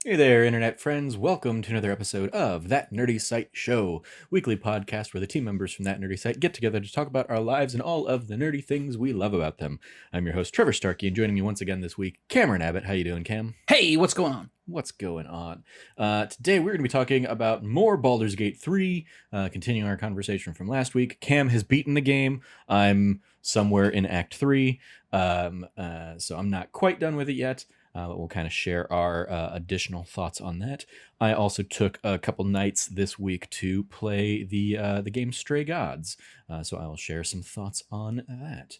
Hey there, internet friends. Welcome to another episode of That Nerdy Site Show, weekly podcast where the team members from That Nerdy Site get together to talk about our lives and all of the nerdy things we love about them. I'm your host, Trevor Starkey, and joining me once again this week, Cameron Abbott. How you doing, Cam? Hey, what's going on? What's going on? Today we're going to be talking about more Baldur's Gate 3, continuing our conversation from last week. Cam has beaten the game. I'm somewhere in Act 3, so I'm not quite done with it yet. But we'll kind of share our additional thoughts on that. I also took a couple nights this week to play the game Stray Gods, so I will share some thoughts on that.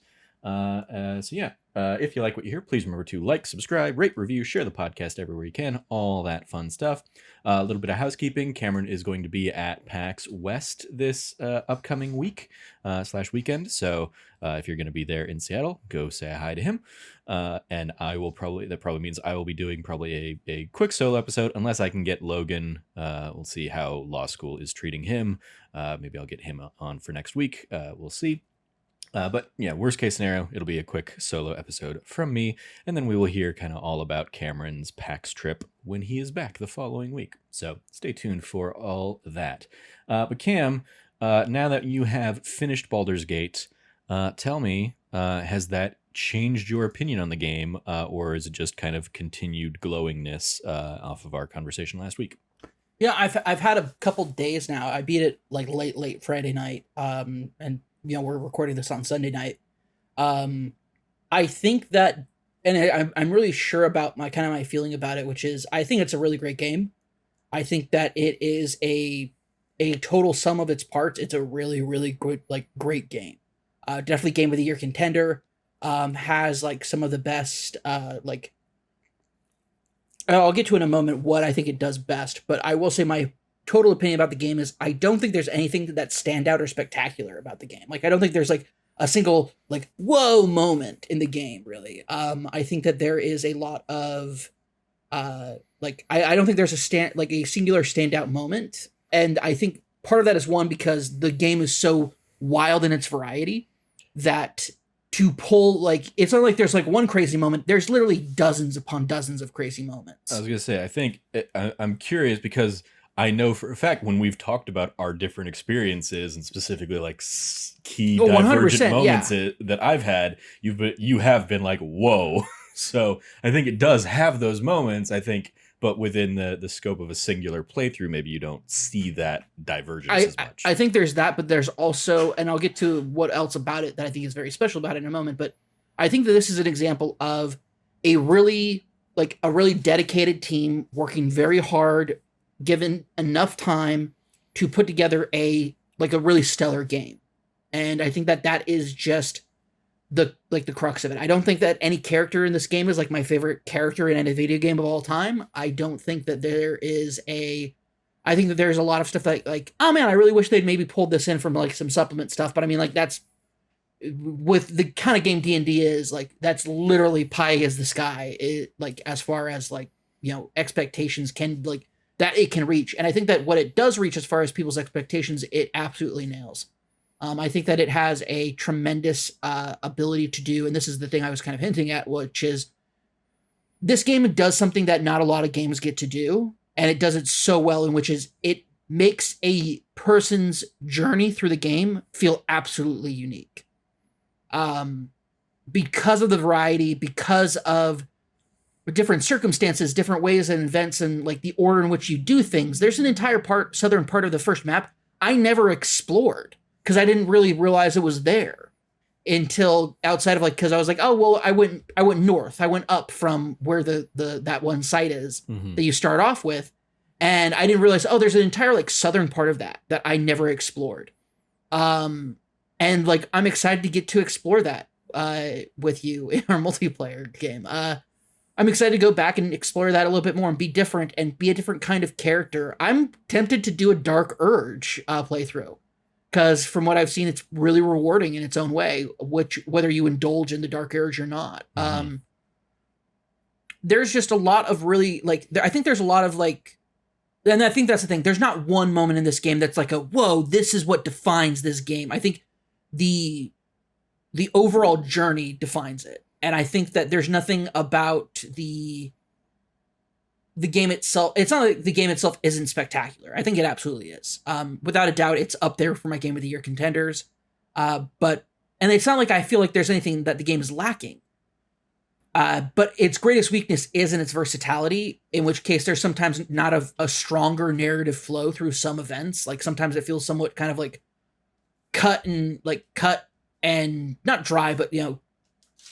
If you like what you hear, please remember to like, subscribe, rate, review, share the podcast everywhere you can, all that fun stuff. A little bit of housekeeping. Cameron is going to be at PAX West this upcoming week / weekend. So if you're going to be there in Seattle, go say hi to him. And that probably means I will be doing probably a quick solo episode unless I can get Logan. We'll see how law school is treating him. Maybe I'll get him on for next week. We'll see. But yeah, worst case scenario, it'll be a quick solo episode from me, and then we will hear kind of all about Cameron's PAX trip when he is back the following week. So stay tuned for all that. But Cam, now that you have finished Baldur's Gate, tell me, has that changed your opinion on the game, or is it just kind of continued glowingness off of our conversation last week? Yeah, I've had a couple days now. I beat it like late Friday night. And we're recording this on Sunday night. I think that, and I'm really sure about my feeling about it, which is I think it's a really great game. I think that it is a total sum of its parts. It's a really really good great game. Definitely game of the year contender. Has like some of the best I'll get to in a moment what I think it does best, but I will say my total opinion about the game is I don't think there's anything that's stand out or spectacular about the game. Like I don't think there's like a single like whoa moment in the game really. I think that there is a lot of I don't think there's a singular standout moment, and I think part of that is one because the game is so wild in its variety that to pull it's not like there's like one crazy moment. There's literally dozens upon dozens of crazy moments. I was gonna say, I'm curious because I know for a fact when we've talked about our different experiences and specifically like key Oh, divergent 100%, moments yeah. that I've had, you have been like, whoa. So I think it does have those moments. I think, but within the scope of a singular playthrough, maybe you don't see that divergence as much. I think there's that, but there's also, and I'll get to what else about it that I think is very special about it in a moment. But I think that this is an example of a really dedicated team working very hard, given enough time to put together a really stellar game. And I think that that is just the crux of it. I don't think that any character in this game is like my favorite character in any video game of all time. I don't think that there is a I think that there's a lot of stuff like oh man, I really wish they'd maybe pulled this in from like some supplement stuff, but I mean like that's with the kind of game D&D is like that's literally pie as the sky. Like as far as expectations can that it can reach. And I think that what it does reach as far as people's expectations, it absolutely nails. I think that it has a tremendous ability to do, and this is the thing I was kind of hinting at, which is this game does something that not a lot of games get to do, and it does it so well, in which is it makes a person's journey through the game feel absolutely unique. Because of the variety, because of different circumstances, different ways and events, and like the order in which you do things. There's an entire southern part of the first map I never explored because I didn't really realize it was there until outside of because I was like, oh well, I went north, I went up from where the that one site is that you start off with, and I didn't realize there's an entire southern part of that I never explored, and I'm excited to get to explore that with you in our multiplayer game. I'm excited to go back and explore that a little bit more and be different and be a different kind of character. I'm tempted to do a Dark Urge playthrough because from what I've seen, it's really rewarding in its own way, whether you indulge in the Dark Urge or not. Mm-hmm. There's just a lot of really I think there's a lot of and I think that's the thing. There's not one moment in this game that's like whoa, this is what defines this game. I think the overall journey defines it. And I think that there's nothing about the game itself, it's not like the game itself isn't spectacular. I think it absolutely is. Without a doubt, it's up there for my game of the year contenders. But and it's not like I feel like there's anything that the game is lacking. But its greatest weakness is in its versatility, in which case there's sometimes not a stronger narrative flow through some events. Like sometimes it feels somewhat kind of like cut and not dry, but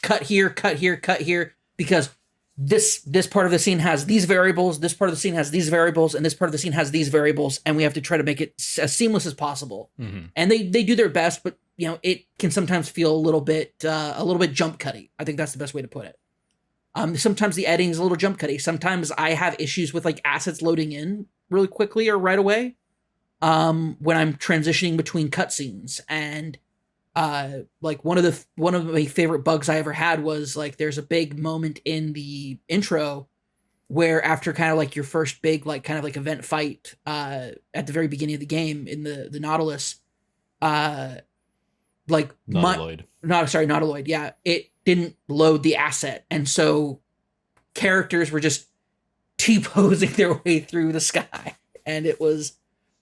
cut here, because this part of the scene has these variables, this part of the scene has these variables, and this part of the scene has these variables, and we have to try to make it as seamless as possible. Mm-hmm. And they do their best, but it can sometimes feel a little bit jump cutty. I think that's the best way to put it. Sometimes the editing is a little jump cutty. Sometimes I have issues with like assets loading in really quickly or right away. When I'm transitioning between cutscenes, and like one of my favorite bugs I ever had was like there's a big moment in the intro where after kind of like your first big like kind of like event fight at the very beginning of the game in the Nautilus, like Nautiloid. Nautiloid, yeah, it didn't load the asset, and so characters were just T-posing their way through the sky, and it was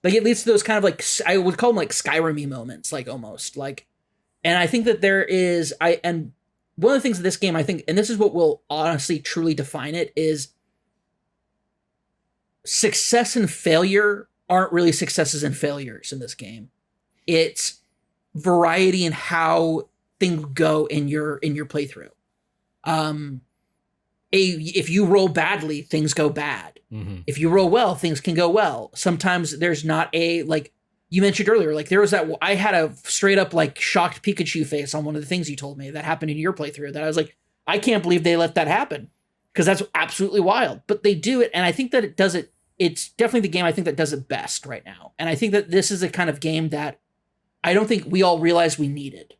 like it leads to those kind of like I would call them like Skyrim-y moments, like almost like, and I think that there is and one of the things of this game I think, and this is what will honestly truly define it, is success and failure aren't really successes and failures in this game. It's variety in how things go in your playthrough. If you roll badly, things go bad. Mm-hmm. If you roll well, things can go well. Sometimes there's not like you mentioned earlier, like there was that, I had a straight up like shocked Pikachu face on one of the things you told me that happened in your playthrough that I was like, I can't believe they let that happen, because that's absolutely wild. But they do it, and I think that it does it. It's definitely the game I think that does it best right now. And I think that this is a kind of game that I don't think we all realized we needed.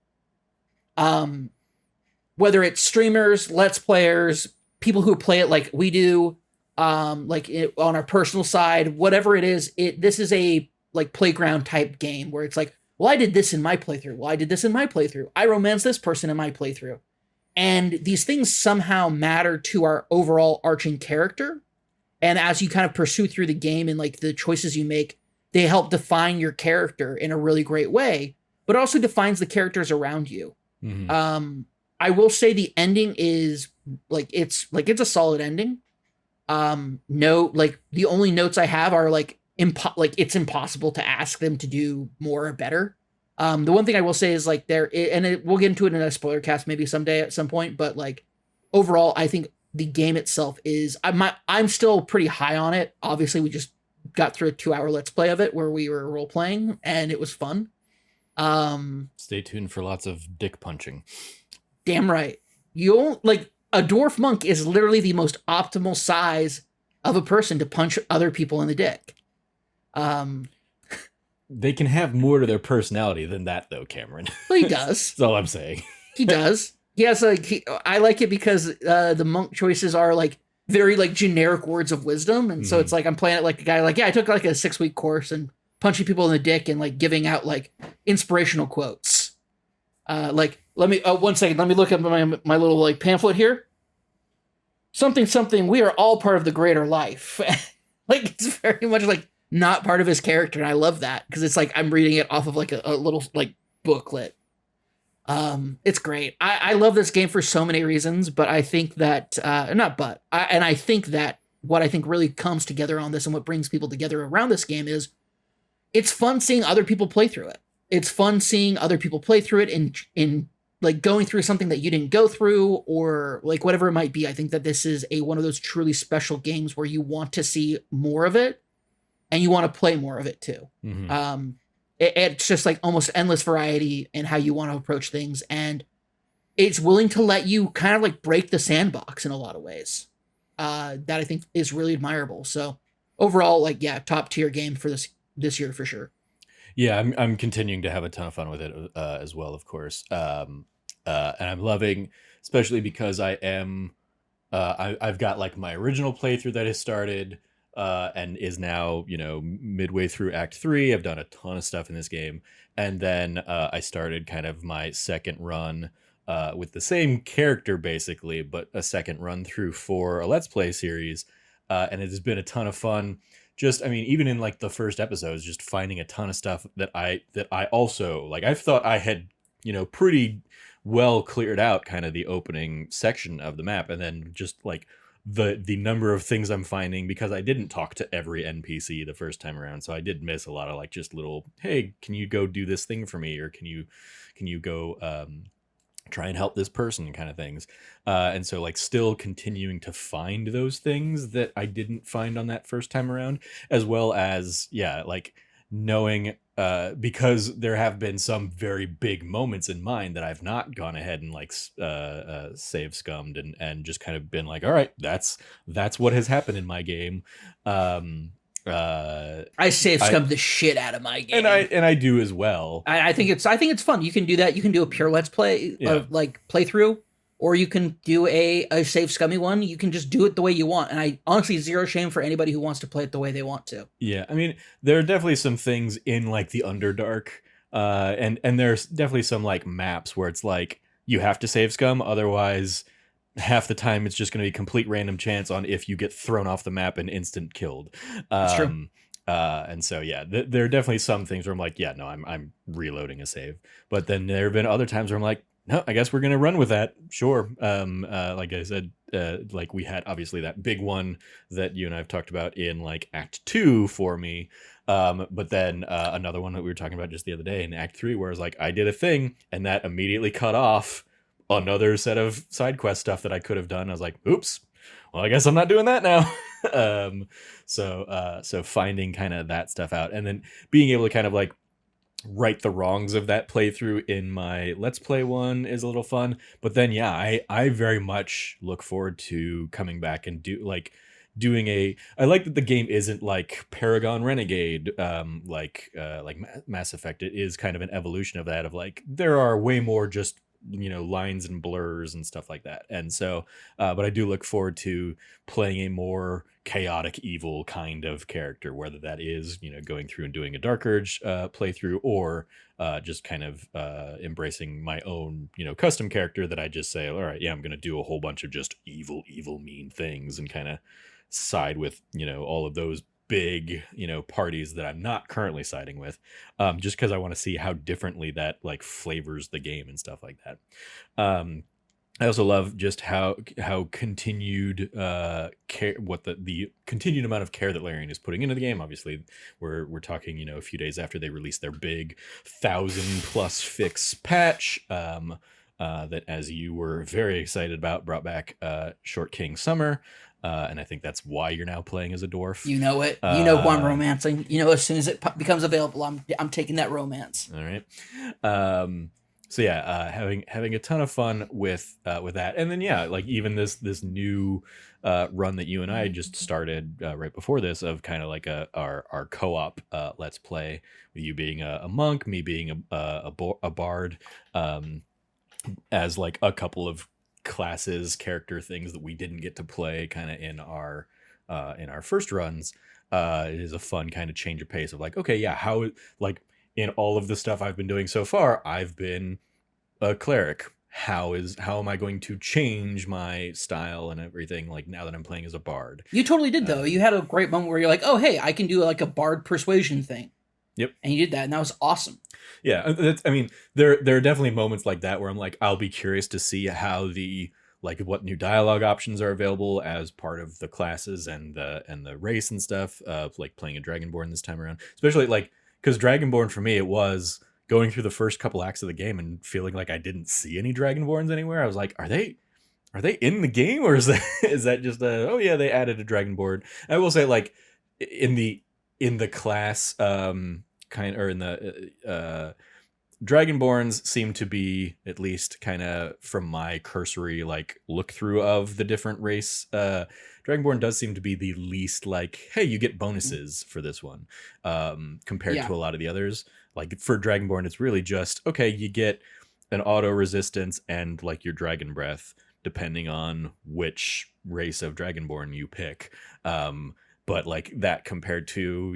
Whether it's streamers, let's players, people who play it like we do, on our personal side, whatever it is, this is a like playground type game where it's like, well, I did this in my playthrough. Well, I did this in my playthrough. I romanced this person in my playthrough. And these things somehow matter to our overall arching character. And as you kind of pursue through the game and like the choices you make, they help define your character in a really great way, but also defines the characters around you. Mm-hmm. I will say the ending is it's a solid ending. No, like the only notes I have are like it's impossible to ask them to do more or better. The one thing I will say is like we'll get into it in a spoiler cast maybe someday at some point, but like overall, I think the game itself is I'm still pretty high on it. Obviously, we just got through a 2-hour let's play of it where we were role playing, and it was fun. Stay tuned for lots of dick punching. Damn right. Like a dwarf monk is literally the most optimal size of a person to punch other people in the dick. They can have more to their personality than that, though, Cameron. Well, he does. That's all I'm saying. He does. He has I like it because the monk choices are like very like generic words of wisdom, and so it's like I'm playing it like a guy like, yeah, I took like a 6-week course and punching people in the dick and like giving out like inspirational quotes. Like let me 1 second, let me look at my little like pamphlet here. Something. We are all part of the greater life. Like it's very much like not part of his character, and I love that because it's like I'm reading it off of like a little like booklet. It's great. I love this game for so many reasons, but I think that I think that what I think really comes together on this and what brings people together around this game is it's fun seeing other people play through it. It's fun seeing other people play through it in like going through something that you didn't go through or like whatever it might be. I think that this is one of those truly special games where you want to see more of it and you want to play more of it too. Mm-hmm. It's just like almost endless variety in how you want to approach things. And it's willing to let you kind of like break the sandbox in a lot of ways. That I think is really admirable. So overall, like, yeah, top tier game for this year for sure. Yeah, I'm continuing to have a ton of fun with it as well, of course. And I'm loving, especially because I've got like my original playthrough that has started and is now, midway through Act 3. I've done a ton of stuff in this game. And then I started kind of my second run with the same character, basically, but a second run through for a Let's Play series. and it has been a ton of fun. Just, I mean, even in like the first episodes, just finding a ton of stuff that I also like. I thought I had, pretty well cleared out kind of the opening section of the map, and then just like the number of things I'm finding, because I didn't talk to every NPC the first time around, so I did miss a lot of like just little, hey, can you go do this thing for me, or can you go try and help this person kind of things. And so like still continuing to find those things that I didn't find on that first time around, as well as, yeah, like knowing, because there have been some very big moments in mine that I've not gone ahead and like save scummed and just kind of been like, all right, that's what has happened in my game. Um, I save I, scum the shit out of my game, and I do as well. I think it's fun. You can do that. You can do a pure let's play, Yeah. like playthrough, or you can do a save scummy one. You can just do it the way you want. And I honestly, zero shame for anybody who wants to play it the way they want to. Yeah, I mean, there are definitely some things in like the Underdark, and there's definitely some like maps where it's like you have to save scum, otherwise half the time it's just going to be complete random chance on if you get thrown off the map and instant killed. That's true. And so yeah, there are definitely some things where I'm like, yeah, no, I'm reloading a save. But then there have been other times where I'm like, no, I guess we're gonna run with that. Sure. Like I said, like we had obviously that big one that you and I've talked about in like Act 2 for me. But then another one that we were talking about just the other day in Act 3, where it's like I did a thing and that immediately cut off another set of side quest stuff that I could have done. I was like, oops. Well, I guess I'm not doing that now. So finding kind of that stuff out, and then being able to kind of like right the wrongs of that playthrough in my let's play one is a little fun. But then yeah, I very much look forward to coming back and I like that the game isn't like Paragon Renegade, like Mass Effect. It is kind of an evolution of that, of like there are way more just lines and blurs and stuff like that. And so but I do look forward to playing a more chaotic evil kind of character, whether that is going through and doing a Dark Urge playthrough, or just kind of embracing my own custom character that I just say, all right, yeah, I'm gonna do a whole bunch of just evil mean things and kind of side with all of those big parties that I'm not currently siding with, just because I want to see how differently that like flavors the game and stuff like that. I also love just how continued care, what the continued amount of care that Larian is putting into the game. Obviously, we're talking a few days after they released their big 1,000+ fix patch, that, as you were very excited about, brought back Short King Summer. And I think that's why you're now playing as a dwarf. You know it. You know who I'm romancing. As soon as it becomes available, I'm taking that romance. All right. So yeah, having a ton of fun with that, and then yeah, like even this new run that you and I just started right before this, of kind of like our co-op let's play, with you being a monk, me being a bard, as like a couple of classes, character things that we didn't get to play kind of in our first runs. It is a fun kind of change of pace of like, okay, yeah, how, like in all of the stuff I've been doing so far, I've been a cleric. How am I going to change my style and everything, like now that I'm playing as a bard? You totally did, though. You had a great moment where you're like, oh, hey, I can do like a bard persuasion thing. Yep. And you did that, and that was awesome. Yeah, I mean, there are definitely moments like that where I'm like, I'll be curious to see how what new dialogue options are available as part of the classes and the race and stuff, like playing a Dragonborn this time around. Especially like, because Dragonborn for me, it was going through the first couple acts of the game and feeling like I didn't see any Dragonborns anywhere. I was like, are they in the game, or is that just oh yeah, they added a Dragonborn? I will say, like in the class or in the Dragonborns seem to be, at least kind of from my cursory like look through of the different race, Dragonborn does seem to be the least like, hey, you get bonuses for this one, compared to a lot of the others. Like for Dragonborn, it's really just, okay, you get an auto resistance and like your dragon breath depending on which race of Dragonborn you pick. but like that compared to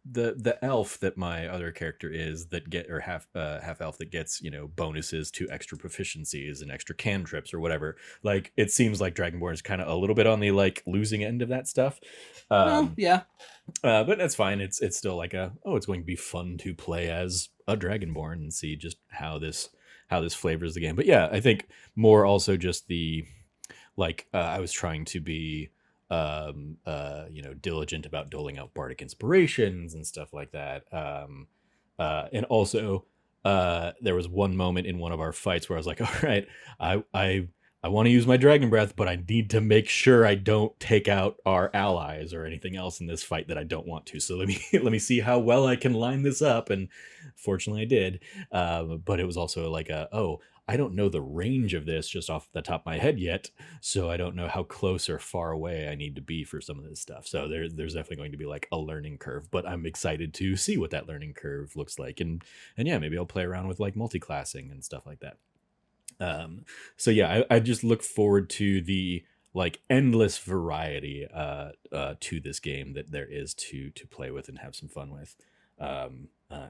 the elf that my other character is, that get, or half elf, that gets bonuses to extra proficiencies and extra cantrips or whatever. Like it seems like Dragonborn is kind of a little bit on the like losing end of that stuff. Well, yeah. But that's fine. It's still like it's going to be fun to play as a Dragonborn and see just how this flavors the game. But yeah, I think more also just the like I was trying to be diligent about doling out bardic inspirations and stuff like that. And also there was one moment in one of our fights where I was like, all right, I want to use my dragon breath, but I need to make sure I don't take out our allies or anything else in this fight that I don't want to. So let me see how well I can line this up. And fortunately I did. But it was also like I don't know the range of this just off the top of my head yet, so I don't know how close or far away I need to be for some of this stuff. So there's definitely going to be like a learning curve, but I'm excited to see what that learning curve looks like. And yeah, maybe I'll play around with like multi-classing and stuff like that. So yeah, I just look forward to the like endless variety to this game that there is to play with and have some fun with.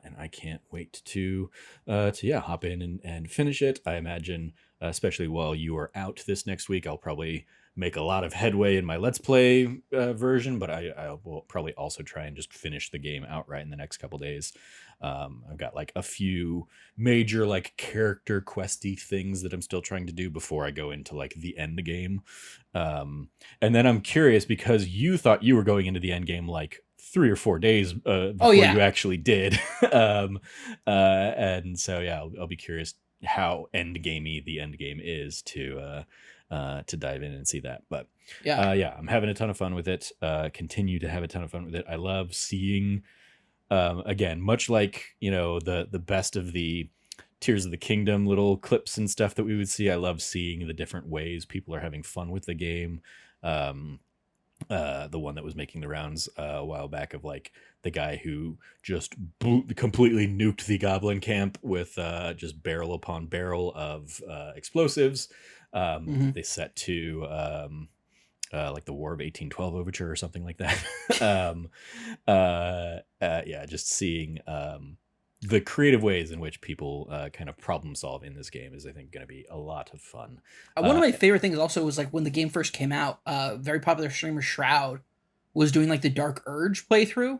And I can't wait to hop in and finish it. I imagine, especially while you are out this next week, I'll probably make a lot of headway in my Let's Play version, but I will probably also try and just finish the game outright in the next couple days. I've got like a few major like character questy things that I'm still trying to do before I go into like the end game. And then I'm curious, because you thought you were going into the end game like 3 or 4 days before you actually did. And so yeah, I'll be curious how end gamey the end game is to dive in and see that. But yeah, I'm having a ton of fun with it. Continue to have a ton of fun with it. I love seeing again, much like the best of the Tears of the Kingdom little clips and stuff that we would see. I love seeing the different ways people are having fun with the game. The one that was making the rounds a while back of like the guy who just completely nuked the goblin camp with just barrel upon barrel of explosives. They set to like the War of 1812 overture or something like that. Yeah, just seeing the creative ways in which people kind of problem solve in this game is, I think, going to be a lot of fun. One of my favorite things also was like when the game first came out, very popular streamer Shroud was doing like the Dark Urge playthrough,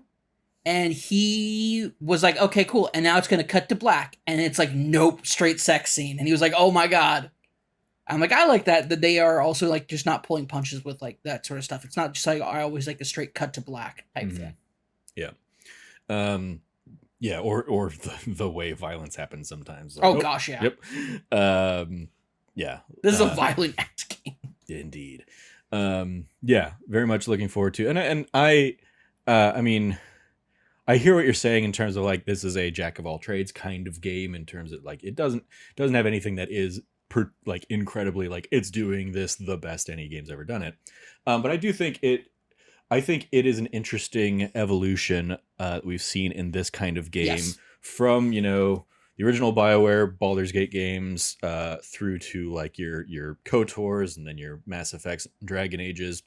and he was like, okay, cool, and now it's going to cut to black, and it's like, nope, straight sex scene, and he was like, oh my god. I'm like, I like that they are also like just not pulling punches with like that sort of stuff. It's not just like, I always like a straight cut to black type thing. Yeah. Yeah, or the way violence happens sometimes. Like, gosh, yeah. Yep. Yeah. This is a violent ass game. Indeed. Yeah, very much looking forward to. And I mean, I hear what you're saying in terms of like this is a jack of all trades kind of game, in terms of like it doesn't have anything that is like incredibly like it's doing this the best any game's ever done it. But I do think it is an interesting evolution we've seen in this kind of game. Yes. From the original BioWare Baldur's Gate games through to like your KOTORs and then your Mass Effects, Dragon Ages,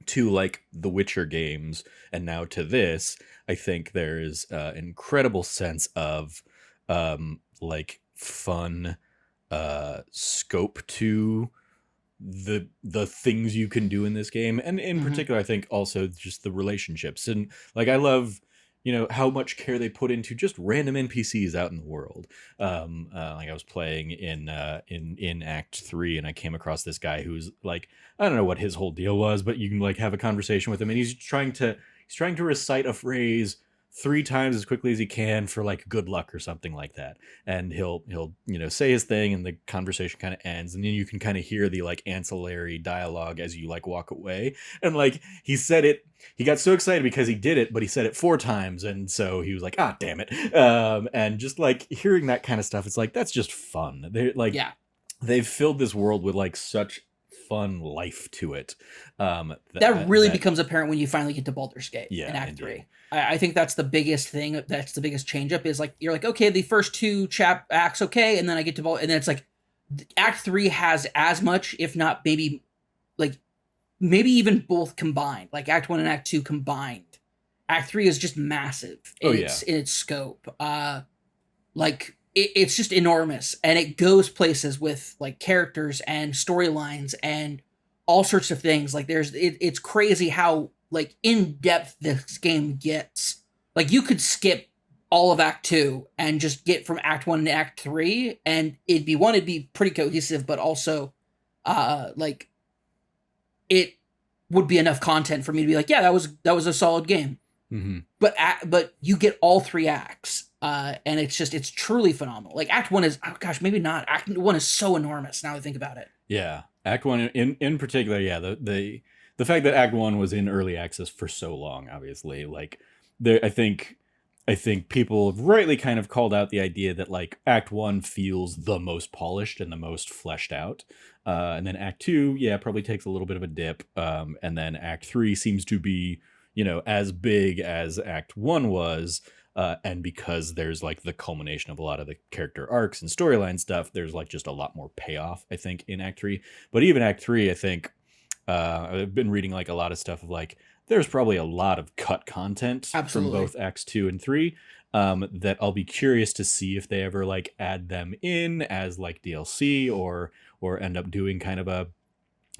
to like the Witcher games, and now to this. I think there's an incredible sense of like fun scope to the things you can do in this game, and in particular I think also just the relationships. And like I love how much care they put into just random NPCs out in the world. Like I was playing in Act 3, and I came across this guy who's like, I don't know what his whole deal was, but you can like have a conversation with him, and he's trying to recite a phrase 3 times as quickly as he can for like good luck or something like that. And he'll say his thing, and the conversation kind of ends, and then you can kind of hear the like ancillary dialogue as you like walk away. And like he said it, he got so excited because he did it, but he said it 4 times, and so he was like, ah, damn it. And just like hearing that kind of stuff, it's like that's just fun. They're like, yeah, they've filled this world with like such fun life to it. That really becomes apparent when you finally get to Baldur's Gate in Act indeed. 3. I think that's the biggest thing. That's the biggest change up, is like, you're like, okay, the first 2 acts, okay. And then I get to Baldur, and then it's like Act 3 has as much, if not maybe like maybe even both combined, like Act 1 and Act 2 combined. Act 3 is just massive Oh yeah. in its scope. It's just enormous, and it goes places with like characters and storylines and all sorts of things. Like it's crazy how like in depth this game gets. Like you could skip all of Act 2 and just get from Act 1 to Act 3, and it'd be pretty cohesive, but also like it would be enough content for me to be like, yeah, that was a solid game. Mm-hmm. But you get all three acts, and it's truly phenomenal. Like Act 1 is, oh gosh, maybe not. Act 1 is so enormous now that I think about it. Yeah, Act 1 in particular. Yeah, the fact that Act 1 was in early access for so long, obviously, like there, I think people have rightly kind of called out the idea that like Act 1 feels the most polished and the most fleshed out. And then Act 2, yeah, probably takes a little bit of a dip. And then Act 3 seems to be, as big as Act 1 was. And because there's like the culmination of a lot of the character arcs and storyline stuff, there's like just a lot more payoff, I think, in Act 3. But even Act 3, I think, I've been reading like a lot of stuff of like, there's probably a lot of cut content Absolutely. from both Acts 2 and 3 that I'll be curious to see if they ever like add them in as like DLC or end up doing kind of a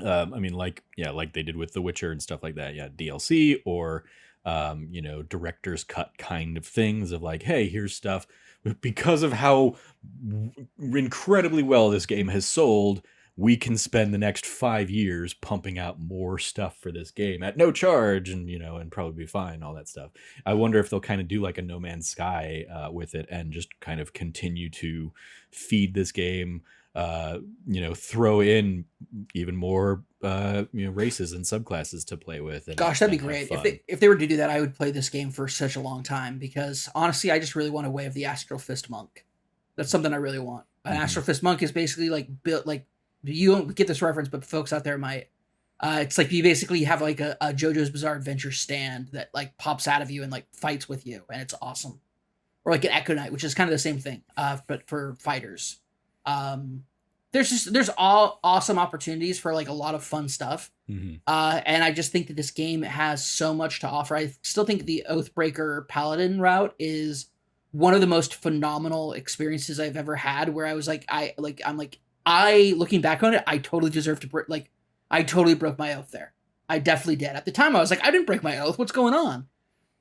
I mean like like they did with The Witcher and stuff like that. Yeah, DLC or director's cut kind of things of like, hey, here's stuff because of how incredibly well this game has sold. We can spend the next 5 years pumping out more stuff for this game at no charge and, and probably be fine, all that stuff. I wonder if they'll kind of do like a No Man's Sky with it and just kind of continue to feed this game, throw in even more, races and subclasses to play with. And, Gosh, that'd be great. If they were to do that, I would play this game for such a long time because honestly, I just really want a way of the Astral Fist Monk. That's something I really want. An Astral Fist Monk is basically like built like, you don't get this reference, but folks out there might. It's like you basically have like a JoJo's Bizarre Adventure stand that like pops out of you and like fights with you, and it's awesome. Or like an Echo Knight, which is kind of the same thing, but for fighters. There's all awesome opportunities for like a lot of fun stuff, and I just think that this game has so much to offer. I still think the Oathbreaker Paladin route is one of the most phenomenal experiences I've ever had. Where I was like, looking back on it, I totally deserve to I totally broke my oath there. I definitely did. At the time, I was like, I didn't break my oath. What's going on?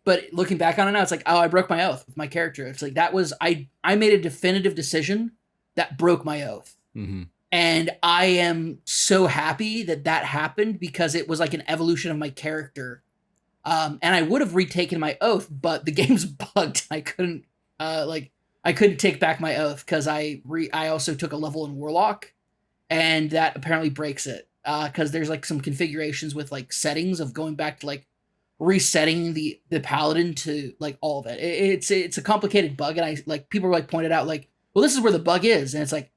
But looking back on it now, it's like, oh, I broke my oath with my character. It's like I made a definitive decision that broke my oath. Mm-hmm. And I am so happy that happened because it was like an evolution of my character. And I would have retaken my oath, but the game's bugged. I couldn't take back my oath because I also took a level in Warlock, and that apparently breaks it because there's like some configurations with like settings of going back to like resetting the Paladin to like all of it. It's a complicated bug, and I like people like pointed out like, well, this is where the bug is, and it's like,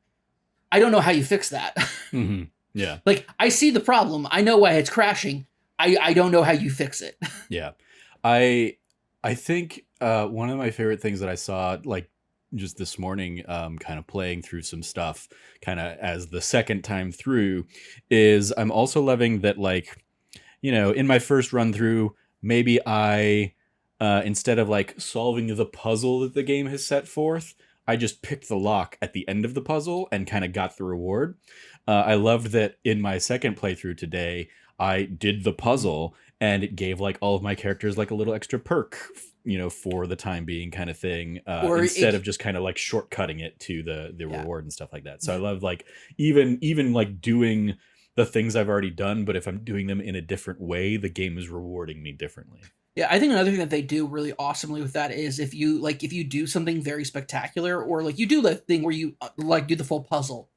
I don't know how you fix that. Mm-hmm. Yeah. Like I see the problem. I know why it's crashing. I don't know how you fix it. Yeah. I think one of my favorite things that I saw like just this morning, kind of playing through some stuff kind of as the second time through, is I'm also loving that like, in my first run through, maybe I instead of like solving the puzzle that the game has set forth, I just picked the lock at the end of the puzzle and kind of got the reward. I loved that in my second playthrough today, I did the puzzle and it gave like all of my characters like a little extra perk, for the time being kind of thing, instead of just kind of like shortcutting it to the reward and stuff like that. So I love like even like doing the things I've already done, but if I'm doing them in a different way, the game is rewarding me differently. Yeah, I think another thing that they do really awesomely with that is if you do something very spectacular, or like you do the thing where you like do the full puzzle,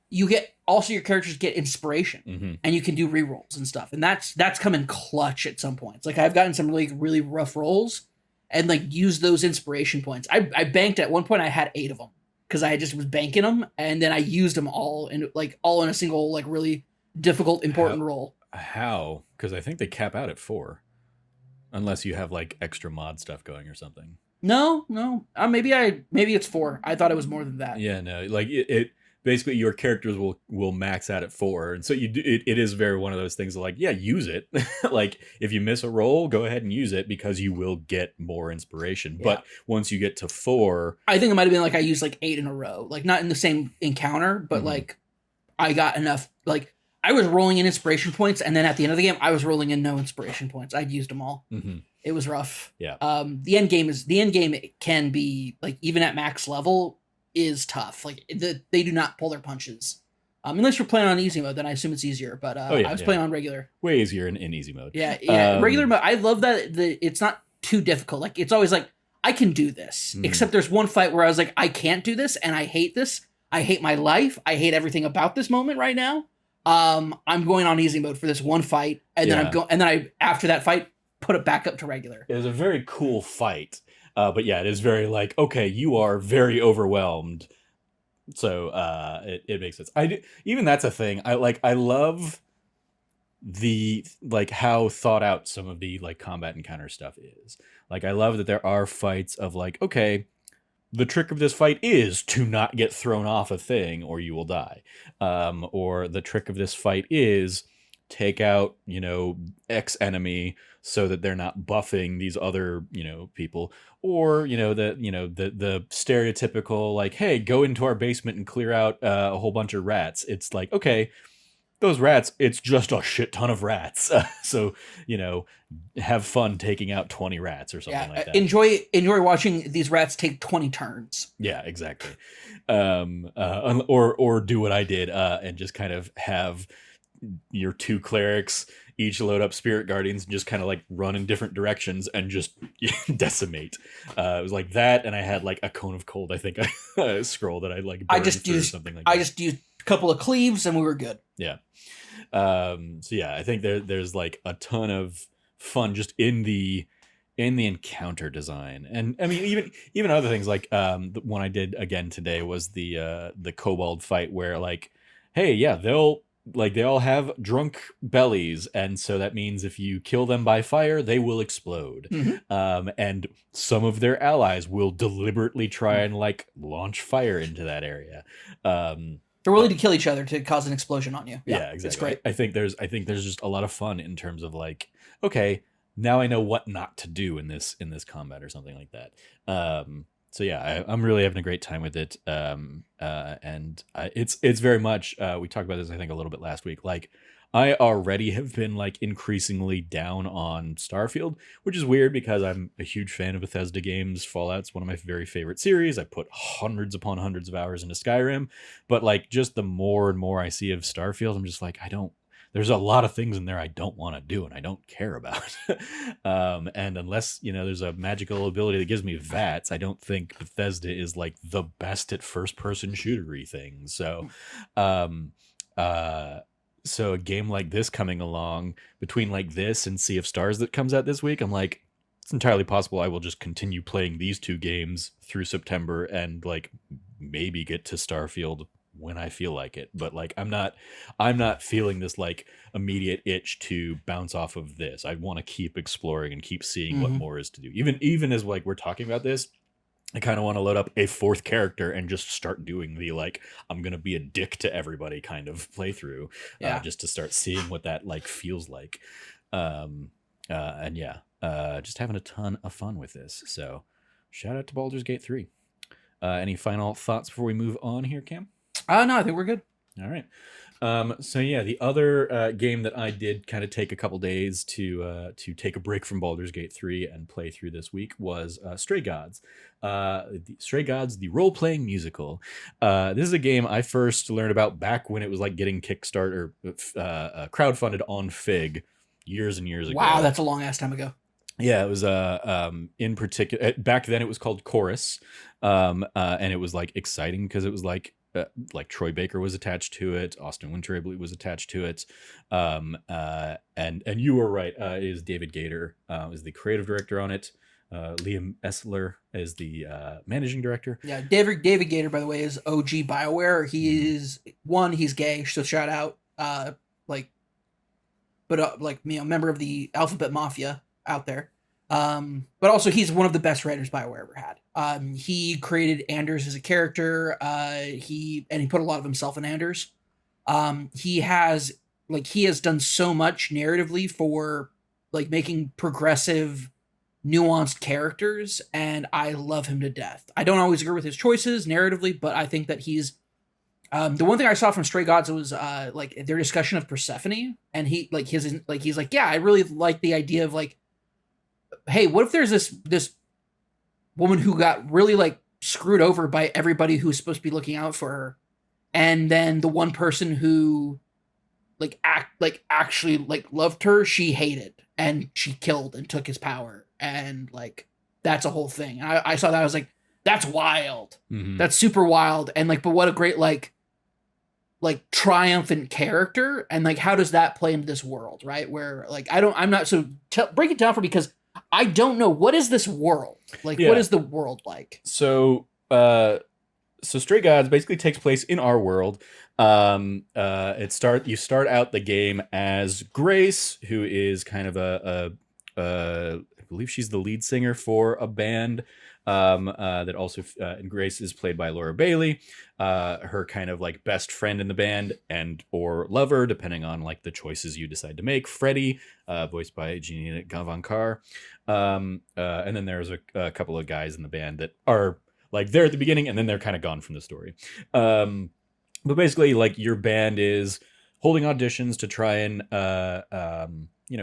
you get also your characters get inspiration, and you can do rerolls and stuff, and that's come in clutch at some points. Like I've gotten some really rough rolls, and like use those inspiration points. I banked at one point. I had 8 of them because I just was banking them, and then I used them all in a single like really difficult important roll. How? Because I think they cap out at 4. Unless you have like extra mod stuff going or something. No. Maybe it's 4. I thought it was more than that. Yeah, no. Like it basically your characters will max out at 4, and so it is very one of those things like, yeah, use it. Like if you miss a roll, go ahead and use it because you will get more inspiration. Yeah. But once you get to 4, I think it might have been like I used like 8 in a row, like not in the same encounter, but like I got enough. Like I was rolling in inspiration points, and then at the end of the game, I was rolling in no inspiration points. I'd used them all. It was rough. Yeah. The end game can be like, even at max level, is tough. Like they do not pull their punches. Unless you're playing on easy mode, then I assume it's easier. But I was playing on regular. Way easier in easy mode. Yeah. Regular mode. I love that it's not too difficult. Like it's always like, I can do this. Except there's one fight where I was like, I can't do this, and I hate this. I hate my life. I hate everything about this moment right now. I'm going on easy mode for this one fight, and then after that fight, put it back up to regular. It was a very cool fight, but yeah, it is very like, okay, you are very overwhelmed, so it makes sense. Even that's a thing. I love the like how thought out some of the like combat encounter stuff is. Like I love that there are fights of like, okay, the trick of this fight is to not get thrown off a thing or you will die. Or the trick of this fight is take out, X enemy so that they're not buffing these other, people. Or, the stereotypical like, hey, go into our basement and clear out a whole bunch of rats. It's like, okay, those rats, it's just a shit ton of rats. So, have fun taking out 20 rats or something like that. Enjoy watching these rats take 20 turns. Yeah, exactly. Or do what I did and just kind of have your 2 clerics each load up spirit guardians and just kind of like run in different directions and just decimate. It was like that, and I had like a cone of cold, I think, a scroll that I like burned through something like that. I just used a couple of cleaves and we were good. Yeah. So yeah, I think there's like a ton of fun just in the encounter design. And I mean, even other things like the one I did again today was the kobold fight where like, hey, yeah, they all have drunk bellies, and so that means if you kill them by fire, they will explode. And some of their allies will deliberately try and like launch fire into that area. They're willing to kill each other to cause an explosion on you. Yeah, exactly. It's great. I think there's just a lot of fun in terms of like, okay, now I know what not to do in this combat or something like that. So yeah, I'm really having a great time with it. And it's very much, we talked about this, I think, a little bit last week. Like, I already have been like increasingly down on Starfield, which is weird because I'm a huge fan of Bethesda games. Fallout's one of my very favorite series. I put hundreds upon hundreds of hours into Skyrim, but like just the more and more I see of Starfield, I'm just like, there's a lot of things in there I don't want to do and I don't care about. And unless, there's a magical ability that gives me VATS, I don't think Bethesda is like the best at first person shootery things. So a game like this coming along, between like this and Sea of Stars that comes out this week, I'm like, it's entirely possible I will just continue playing these 2 games through September and like maybe get to Starfield when I feel like it. But like I'm not feeling this like immediate itch to bounce off of this. I want to keep exploring and keep seeing what more is to do. Even as like we're talking about this, I kind of want to load up a 4th character and just start doing the like, I'm going to be a dick to everybody kind of playthrough, just to start seeing what that like feels like. And yeah, just having a ton of fun with this. So shout out to Baldur's Gate 3. Any final thoughts before we move on here, Cam? No, I think we're good. All right. So yeah, the other game that I did kind of take a couple days to take a break from Baldur's Gate 3 and play through this week was Stray Gods. Stray Gods, the role-playing musical. This is a game I first learned about back when it was like getting Kickstarter, crowdfunded on Fig years and years ago. Wow, that's a long ass time ago. Yeah, it was in particular back then it was called Chorus, and it was like exciting because it was like Troy Baker was attached to it, Austin Winter, I believe, was attached to it, and you were right. It is David Gator is the creative director on it. Liam Essler is the managing director. Yeah, David Gator, by the way, is OG BioWare. He's gay, so shout out. Member of the Alphabet Mafia out there. But also he's one of the best writers BioWare ever had. He created Anders as a character. He put a lot of himself in Anders. He has he has done so much narratively for like making progressive, nuanced characters, and I love him to death. I don't always agree with his choices narratively, but I think that he's the one thing I saw from Stray Gods was like their discussion of Persephone, and he's like, yeah, I really like the idea of like, hey, what if there's this woman who got really like screwed over by everybody who's supposed to be looking out for her, and then the one person who actually like loved her, she hated and she killed and took his power, and like that's a whole thing. And I saw that, I was like, that's wild. Mm-hmm. That's super wild. And like, but what a great like triumphant character, and like how does that play into this world, right? Where like I'm not so break it down for me, because I don't know what is this world like. Yeah. What is the world like? So Stray Gods basically takes place in our world. You start out the game as Grace, who is kind of I believe she's the lead singer for a band that also and Grace is played by Laura Bailey. Her kind of like best friend in the band and or lover, depending on like the choices you decide to make. Freddie, voiced by Jeannie Gavankar. And then there's a couple of guys in the band that are like they're at the beginning and then they're kind of gone from the story. But basically, like your band is holding auditions to try and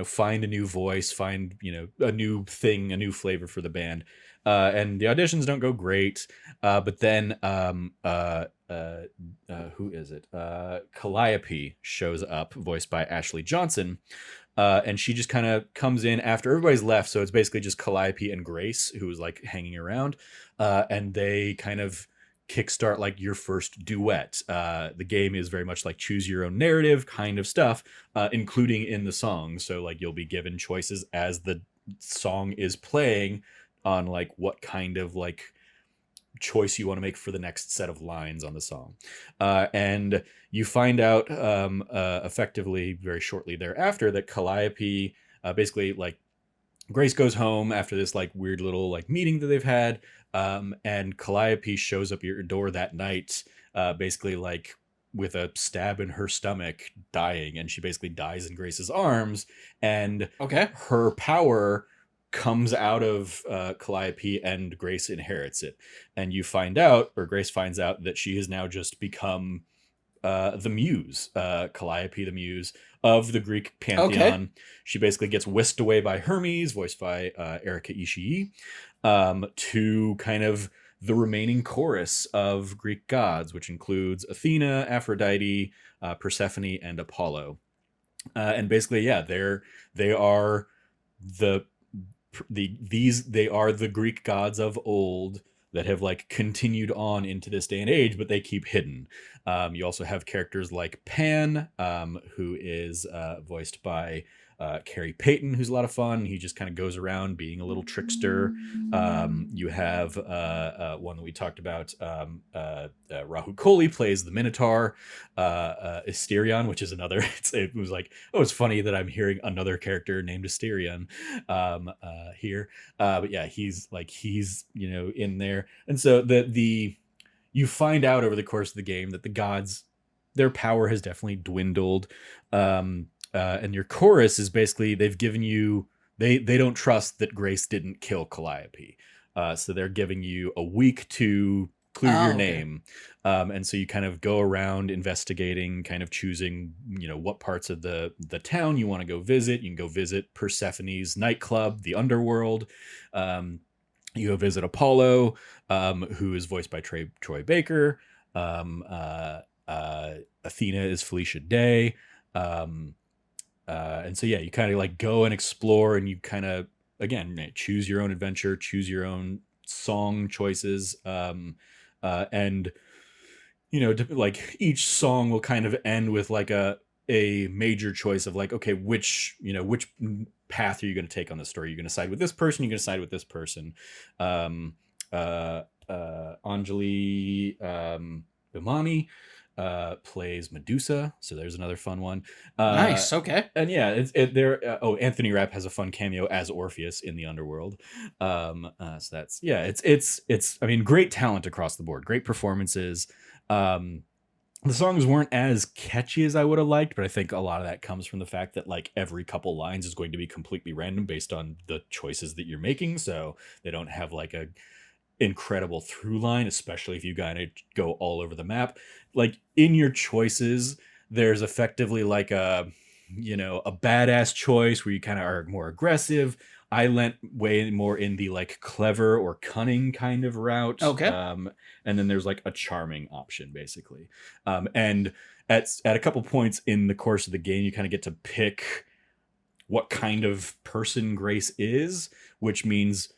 find a new voice, find a new thing, a new flavor for the band. And the auditions don't go great. But then who is it? Calliope shows up, voiced by Ashley Johnson. And she just kind of comes in after everybody's left. So it's basically just Calliope and Grace who was like hanging around. And they kind of kickstart like your first duet. The game is very much like choose your own narrative kind of stuff, including in the song. So like you'll be given choices as the song is playing on like what kind of like choice you want to make for the next set of lines on the song. And you find out effectively very shortly thereafter that Calliope basically like Grace goes home after this like weird little like meeting that they've had, and Calliope shows up at your door that night, basically like with a stab in her stomach, dying, and she basically dies in Grace's arms, and Okay. her power comes out of Calliope, and Grace inherits it. And you find out, or Grace finds out, that she has now just become the muse, Calliope, the muse of the Greek pantheon. Okay. She basically gets whisked away by Hermes, voiced by Erika Ishii, to kind of the remaining chorus of Greek gods, which includes Athena, Aphrodite, Persephone, and Apollo. And basically, yeah, they are the Greek gods of old that have like continued on into this day and age, but they keep hidden. You also have characters like Pan, who is voiced by Carrie Payton, who's a lot of fun. He just kind of goes around being a little trickster. You have one that we talked about. Rahu Kohli plays the Minotaur. Asterion, which is another. It was like, oh, it's funny that I'm hearing another character named Asterion here. But yeah, he's in there, and so you find out over the course of the game that the gods, their power has definitely dwindled. And your chorus is basically they've given you they don't trust that Grace didn't kill Calliope, so they're giving you a week to clear your name. And so you kind of go around investigating, kind of choosing what parts of the town you want to go visit. You can go visit Persephone's nightclub, the underworld. You go visit Apollo, who is voiced by Troy Baker. Athena is Felicia Day. And so, yeah, you kind of like go and explore, and you kind of, again, choose your own adventure, choose your own song choices. And, like each song will kind of end with like a major choice of like, okay, which path are you going to take on the story? You're going to side with this person. You're going to side with this person. Anjali Bhimani plays Medusa, so there's another fun one. Nice. Okay. And yeah, Anthony Rapp has a fun cameo as Orpheus in the Underworld. So that's yeah, it's I mean, great talent across the board, great performances. The songs weren't as catchy as I would have liked, but I think a lot of that comes from the fact that like every couple lines is going to be completely random based on the choices that you're making, so they don't have like a incredible through line, especially if you gotta go all over the map. Like in your choices, there's effectively like a badass choice where you kind of are more aggressive. I lent way more in the like clever or cunning kind of route. Okay. And then there's like a charming option basically. And at a couple points in the course of the game, you kind of get to pick what kind of person Grace is, which means,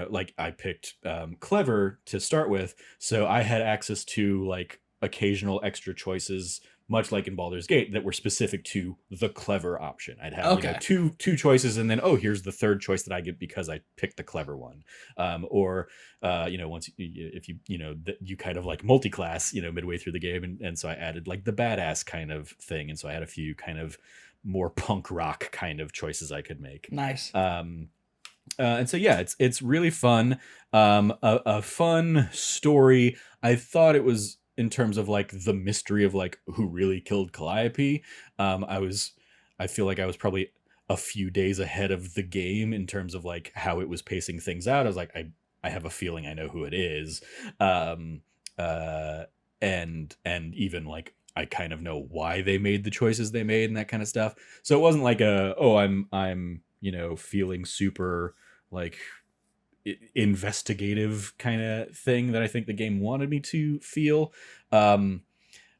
like I picked clever to start with, so I had access to like occasional extra choices, much like in Baldur's Gate, that were specific to the clever option. I'd have two choices, and then here's the third choice that I get because I picked the clever one. Or once if you kind of like multi-class, midway through the game, and so I added like the badass kind of thing, and so I had a few kind of more punk rock kind of choices I could make. Nice. And so yeah, it's really fun. A fun story. I thought it was, in terms of like the mystery of like who really killed Calliope. I feel like I was probably a few days ahead of the game in terms of like how it was pacing things out. I was like, I have a feeling I know who it is. And even like I kind of know why they made the choices they made and that kind of stuff. So it wasn't like I'm feeling super like investigative kind of thing that I think the game wanted me to feel. But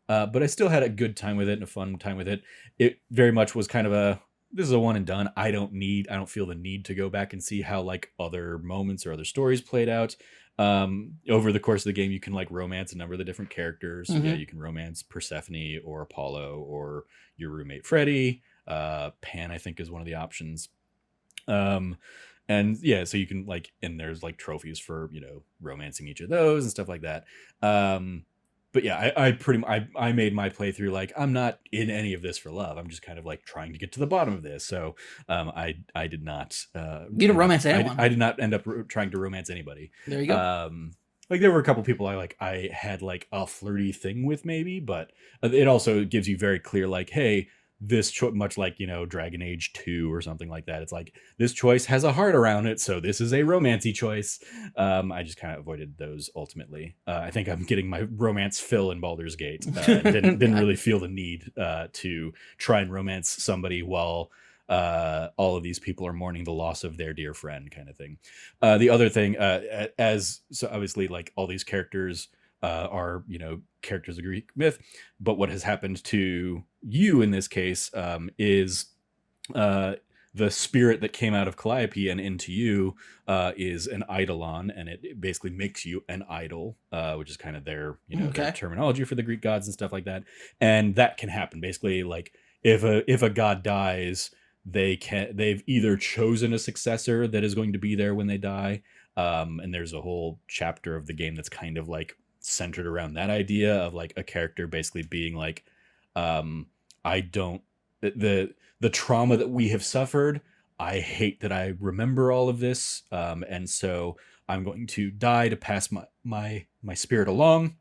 I still had a good time with it and a fun time with it. It very much was kind of this is a one and done. I don't feel the need to go back and see how like other moments or other stories played out. Over the course of the game, you can like romance a number of the different characters. Mm-hmm. Yeah, you can romance Persephone or Apollo or your roommate Freddie. Pan, I think, is one of the options. And yeah, so you can like, and there's like trophies for romancing each of those and stuff like that. But yeah, I made my playthrough like I'm not in any of this for love. I'm just kind of like trying to get to the bottom of this. So I did not you didn't romance anyone. I did not end up trying to romance anybody. There you go. Like there were a couple people I had like a flirty thing with maybe, but it also gives you very clear like, hey, this much like Dragon Age 2 or something like that, it's like this choice has a heart around it, so this is a romancy choice. I just kind of avoided those ultimately. I think I'm getting my romance fill in Baldur's Gate. Didn't really feel the need to try and romance somebody while all of these people are mourning the loss of their dear friend kind of thing. The other thing, so obviously like all these characters are characters of Greek myth, but what has happened to you in this case is the spirit that came out of Calliope and into you is an eidolon, and it basically makes you an idol, which is kind of their their terminology for the Greek gods and stuff like that. And that can happen basically like if a god dies, they've either chosen a successor that is going to be there when they die, and there's a whole chapter of the game that's kind of like centered around that idea of like a character basically being like, I don't, the trauma that we have suffered, I hate that I remember all of this, and so I'm going to die to pass my spirit along.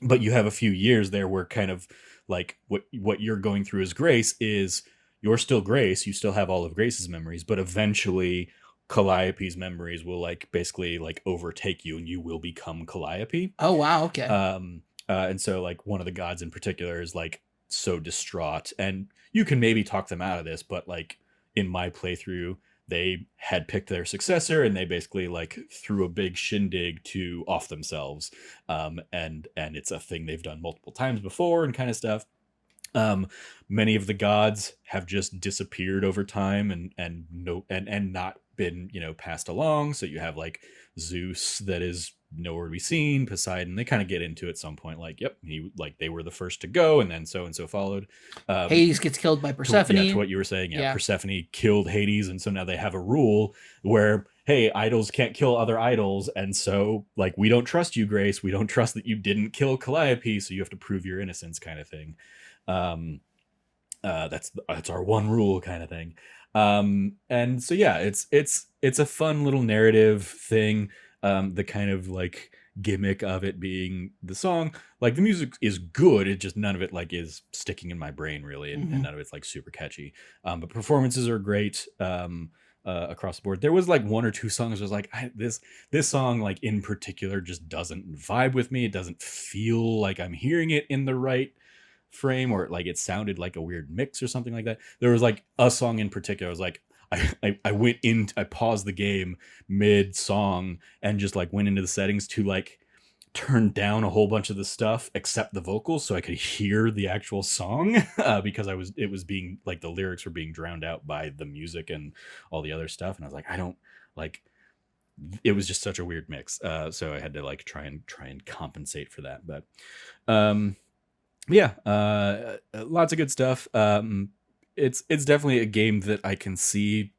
But you have a few years there where kind of like what you're going through as Grace is you're still Grace, you still have all of Grace's memories, but eventually Calliope's memories will like basically like overtake you and you will become Calliope. Oh wow, okay. And so like one of the gods in particular is like so distraught, and you can maybe talk them out of this, but like in my playthrough they had picked their successor and they basically like threw a big shindig to off themselves, and it's a thing they've done multiple times before and kind of stuff. Many of the gods have just disappeared over time and not been passed along. So you have like Zeus that is nowhere to be seen. Poseidon, they kind of get into it at some point like, yep, they were the first to go, and then so and so followed. Hades gets killed by Persephone. To what you were saying, Persephone killed Hades, and so now they have a rule where hey, idols can't kill other idols, and so like we don't trust you, Grace. We don't trust that you didn't kill Calliope, so you have to prove your innocence, kind of thing. Um, that's our one rule, kind of thing. And so yeah, it's a fun little narrative thing. The kind of like gimmick of it being the song, like the music is good, it just none of it like is sticking in my brain really, and none of it's like super catchy. But performances are great. Across the board, there was like one or two songs I was like, this song like in particular just doesn't vibe with me. It doesn't feel like I'm hearing it in the right frame, or like it sounded like a weird mix or something like that. There was like a song in particular, I was like, I paused the game mid song and just like went into the settings to like turn down a whole bunch of the stuff except the vocals so I could hear the actual song, because it was being like the lyrics were being drowned out by the music and all the other stuff, and I was like, I don't like, it was just such a weird mix. So I had to like try and compensate for that. But yeah, lots of good stuff. It's definitely a game that I can see,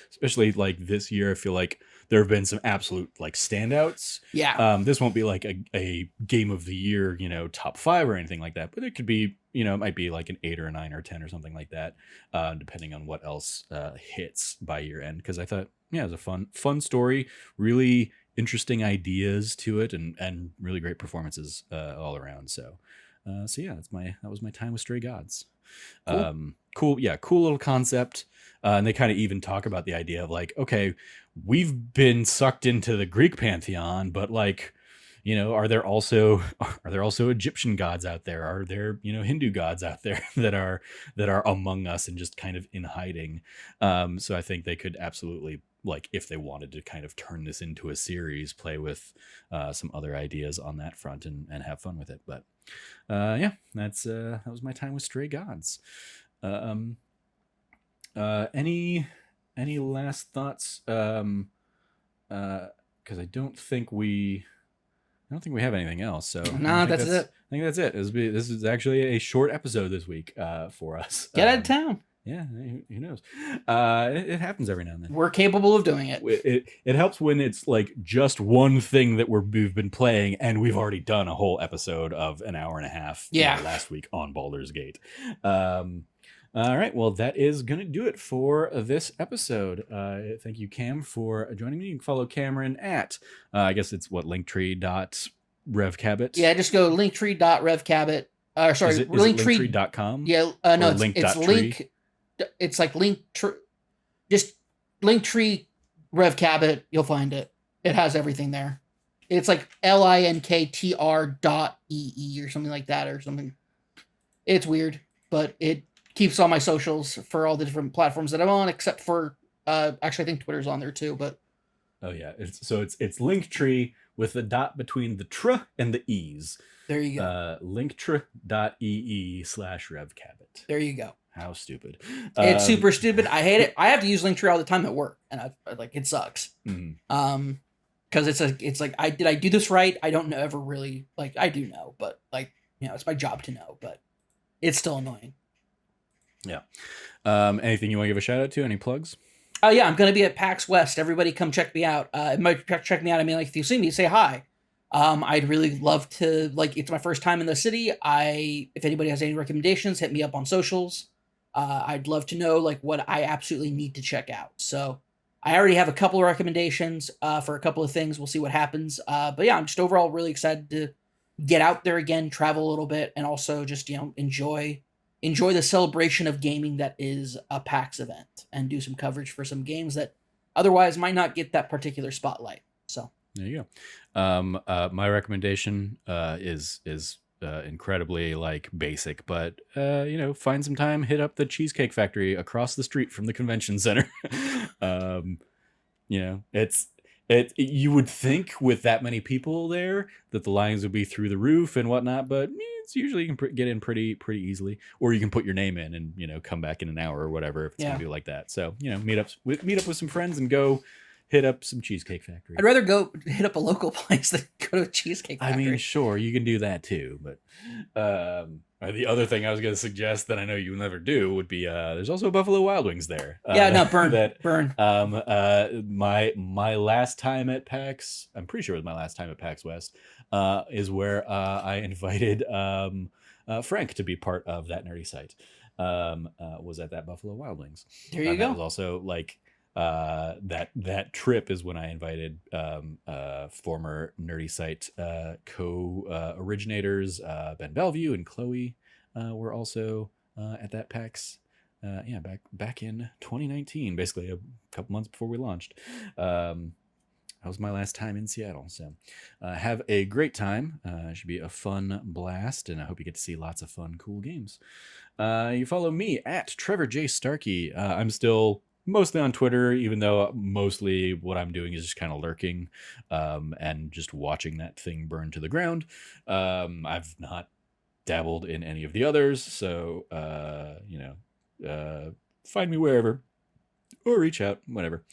especially like this year. I feel like there have been some absolute like standouts. Yeah. This won't be like a game of the year, top 5 or anything like that, but it could be, it might be like an 8 or a 9 or 10 or something like that, depending on what else hits by year end. Because I thought, yeah, it was a fun story, really interesting ideas to it, and really great performances all around. So yeah, that was my time with Stray Gods. Cool, yeah, cool little concept. And they kind of even talk about the idea of like, okay, we've been sucked into the Greek pantheon, but like, are there also Egyptian gods out there? Are there, Hindu gods out there that are among us and just kind of in hiding? So I think they could absolutely, like, if they wanted to kind of turn this into a series, play with some other ideas on that front and have fun with it. But yeah, that was my time with Stray Gods. Any last thoughts? Because I don't think we have anything else. So No, that's it. I think that's it. This is actually a short episode this week for us. Get out of town. Yeah, who knows? It happens every now and then. We're capable of doing it. It helps when it's like just one thing that we've been playing, and we've already done a whole episode of an hour and a half. Yeah. Last week on Baldur's Gate. All right, well, that is going to do it for this episode. Thank you, Cam, for joining me. You can follow Cameron at, I guess it's what, linktree.revcabot? Yeah, just go linktree.revcabot. Sorry, is it linktree.com? Yeah, no, it's link. It's like just Linktree Revcabot. You'll find it. It has everything there. It's like linktr.ee or something like that or something. It's weird, but it keeps all my socials for all the different platforms that I'm on, except for actually I think Twitter's on there too. But oh yeah, it's Linktree with the dot between the tr and the e's. There you go. Linktree.ee/revcabot. There you go. How stupid. It's super stupid. I hate it. I have to use Linktree all the time at work, and I like it sucks. Mm-hmm. Because it's like I do this right? I don't ever really like. I do know, but like it's my job to know, but it's still annoying. Yeah. Anything you want to give a shout out to? Any plugs? Oh yeah, I'm gonna be at PAX West. Everybody come check me out. Check me out. I mean, like if you see me, say hi. I'd really love to, like, it's my first time in the city. If anybody has any recommendations, hit me up on socials. I'd love to know, like, what I absolutely need to check out. So I already have a couple of recommendations for a couple of things. We'll see what happens. But yeah, I'm just overall really excited to get out there again, travel a little bit, and also just, enjoy the celebration of gaming that is a PAX event and do some coverage for some games that otherwise might not get that particular spotlight. So there you go. My recommendation is incredibly like basic, but find some time, hit up the Cheesecake Factory across the street from the convention center. You would think with that many people there that the lines would be through the roof and whatnot, but it's usually you can get in pretty easily, or you can put your name in and come back in an hour or whatever if it's gonna be like that. So meet up with some friends and go hit up some Cheesecake Factory. I'd rather go hit up a local place than go to a Cheesecake Factory. I mean, sure, you can do that too, but the other thing I was going to suggest that I know you never do would be there's also Buffalo Wild Wings there. Burn. My last time at PAX, I'm pretty sure it was my last time at PAX West, is where I invited Frank to be part of that nerdy site. Was at that Buffalo Wild Wings. There you go. That was also like that trip is when I invited former Nerdy Site co-originators Ben Bellevue and Chloe were also at that PAX. Back in 2019, basically a couple months before we launched. That was my last time in Seattle. So have a great time. It should be a fun blast, and I hope you get to see lots of fun, cool games. You follow me at Trevor J. Starkey. I'm still mostly on Twitter, even though mostly what I'm doing is just kind of lurking and just watching that thing burn to the ground. I've not dabbled in any of the others, so find me wherever or reach out, whatever.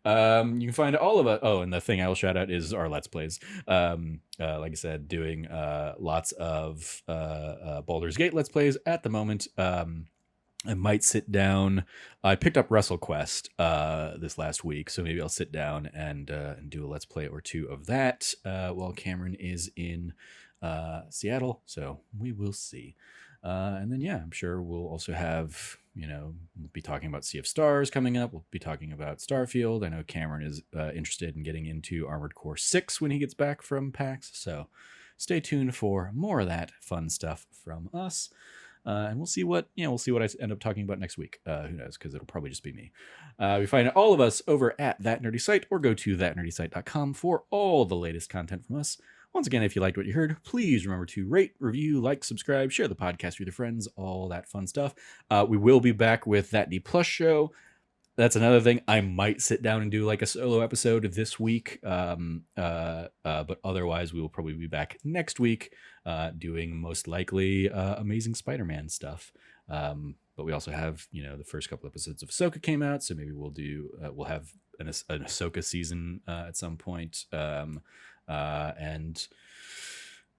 You can find all of it. Oh, and the thing I will shout out is our Let's Plays. Like I said, doing lots of Baldur's Gate Let's Plays at the moment. I might sit down. I picked up WrestleQuest this last week, so maybe I'll sit down and do a Let's Play or two of that while Cameron is in Seattle. So we will see. And then, I'm sure we'll also have, we'll be talking about Sea of Stars coming up. We'll be talking about Starfield. I know Cameron is interested in getting into Armored Core 6 when he gets back from PAX. So stay tuned for more of that fun stuff from us. And we'll see what I end up talking about next week. Who knows? Because it'll probably just be me. We find all of us over at That Nerdy Site, or go to thatnerdysite.com for all the latest content from us. Once again, if you liked what you heard, please remember to rate, review, like, subscribe, share the podcast with your friends, all that fun stuff. We will be back with That D Plus show. That's another thing. I might sit down and do like a solo episode this week. But otherwise, we will probably be back next week doing most likely Amazing Spider-Man stuff. But we also have, the first couple episodes of Ahsoka came out. So maybe we'll have an Ahsoka season at some point. I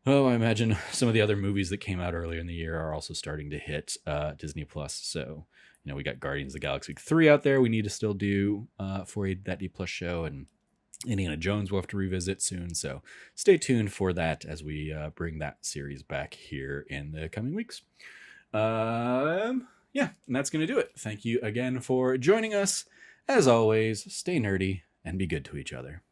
imagine some of the other movies that came out earlier in the year are also starting to hit Disney Plus. So, we got Guardians of the Galaxy 3 out there we need to still do for That D Plus show, and Indiana Jones we'll have to revisit soon. So stay tuned for that as we bring that series back here in the coming weeks. And that's going to do it. Thank you again for joining us. As always, stay nerdy and be good to each other.